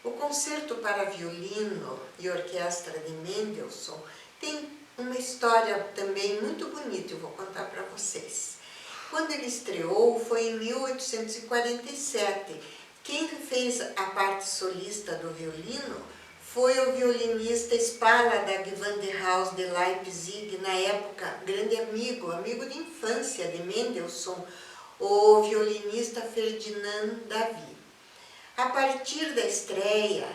O concerto para violino e orquestra de Mendelssohn tem uma história também muito bonita, eu vou contar para vocês. Quando ele estreou foi em 1847. Quem fez a parte solista do violino foi o violinista Spaladag van der Haus de Leipzig, na época grande amigo de infância de Mendelssohn, o violinista Ferdinand David. A partir da estreia,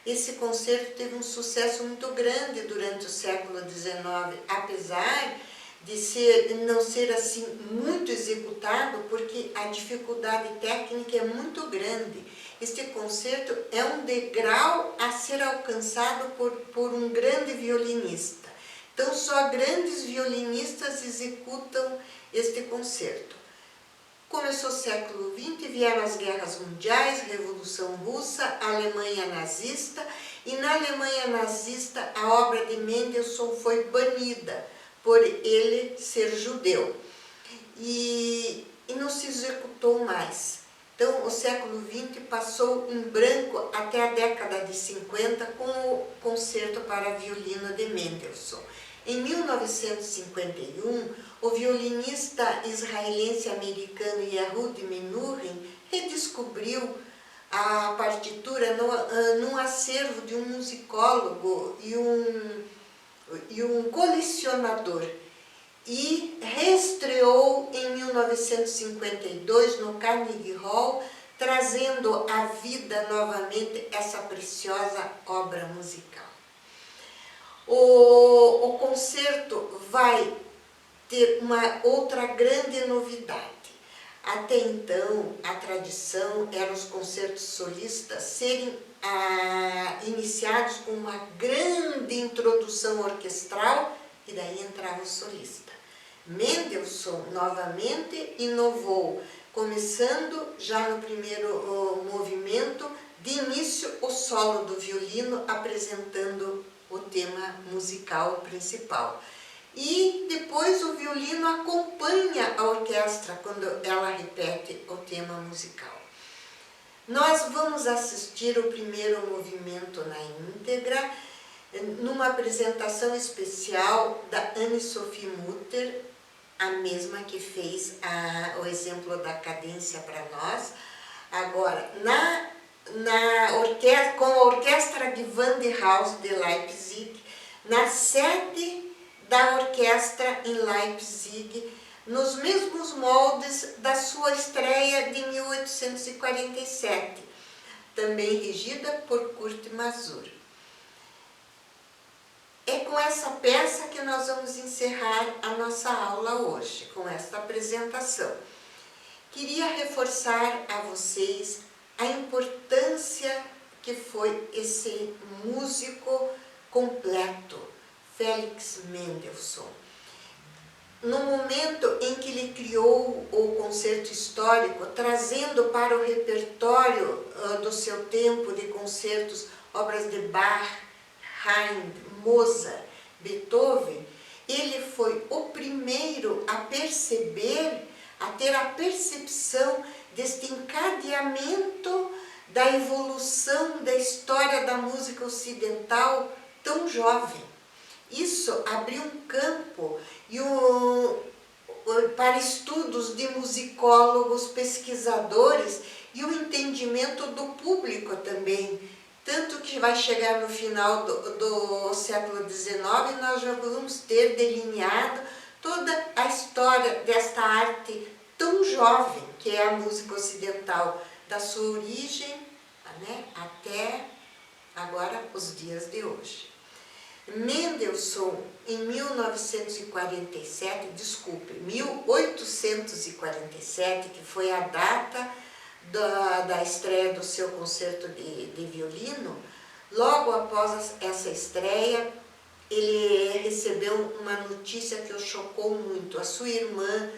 esse concerto teve um sucesso muito grande durante o século XIX, apesar de não ser assim muito executado, porque a dificuldade técnica é muito grande. Este concerto é um degrau a ser alcançado por um grande violinista. Então, só grandes violinistas executam este concerto. Começou o século XX, vieram as guerras mundiais, Revolução Russa, Alemanha nazista, e na Alemanha nazista a obra de Mendelssohn foi banida, por ele ser judeu, e não se executou mais. Então, o século XX passou em branco até a década de 50 com o concerto para violino de Mendelssohn. Em 1951, o violinista israelense-americano Yehud Menuhin redescobriu a partitura num acervo de um musicólogo e um colecionador, e reestreou em 1952 no Carnegie Hall, trazendo à vida novamente essa preciosa obra musical. O concerto vai ter uma outra grande novidade. Até então, a tradição era os concertos solistas serem iniciados com uma grande introdução orquestral e daí entrava o solista. Mendelssohn novamente inovou, começando já no primeiro movimento, de início o solo do violino apresentando o tema musical principal. E depois o violino acompanha a orquestra quando ela repete o tema musical. Nós vamos assistir o primeiro movimento na íntegra, numa apresentação especial da Anne-Sophie Mutter, a mesma que fez o exemplo da cadência para nós. Agora, com a orquestra de Van der Haus de Leipzig, na sede da orquestra em Leipzig, nos mesmos moldes da sua estreia de 1847, também regida por Kurt Masur. É com essa peça que nós vamos encerrar a nossa aula hoje, com esta apresentação. Queria reforçar a vocês a importância que foi esse músico completo, Felix Mendelssohn. No momento em que ele criou o concerto histórico, trazendo para o repertório do seu tempo de concertos obras de Bach, Haydn, Mozart, Beethoven, ele foi o primeiro a perceber, a ter a percepção deste encadeamento da evolução da história da música ocidental tão jovem. Isso abriu um campo para estudos de musicólogos, pesquisadores e o entendimento do público também. Tanto que vai chegar no final do século XIX, nós já vamos ter delineado toda a história desta arte tão jovem, que é a música ocidental, da sua origem, né, até agora os dias de hoje. Mendelssohn, em 1847, que foi a data da estreia do seu concerto de violino, logo após essa estreia, ele recebeu uma notícia que o chocou muito. A sua irmã,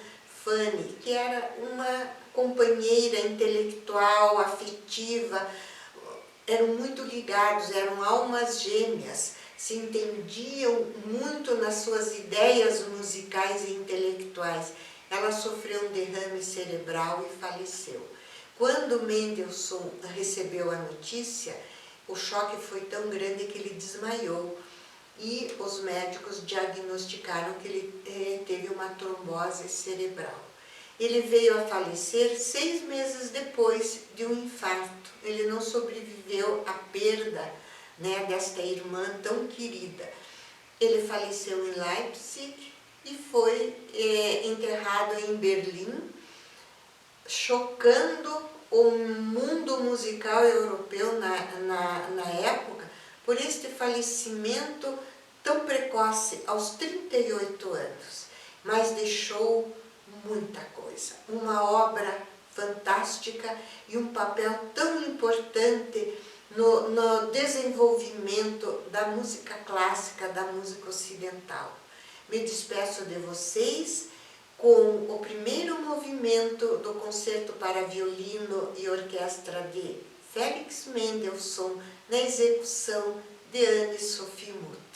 Fanny, que era uma companheira intelectual, afetiva, eram muito ligados, eram almas gêmeas, se entendiam muito nas suas ideias musicais e intelectuais. Ela sofreu um derrame cerebral e faleceu. Quando Mendelssohn recebeu a notícia, o choque foi tão grande que ele desmaiou e os médicos diagnosticaram que ele teve uma trombose cerebral. Ele veio a falecer 6 meses depois de um infarto. Ele não sobreviveu à perda, né, desta irmã tão querida. Ele faleceu em Leipzig e foi enterrado em Berlim, chocando o mundo musical europeu na época por este falecimento tão precoce, aos 38 anos. Mas deixou muita coisa, uma obra fantástica e um papel tão importante no desenvolvimento da música clássica, da música ocidental. Me despeço de vocês com o primeiro movimento do Concerto para Violino e Orquestra de Felix Mendelssohn, na execução de Anne-Sophie Mutter.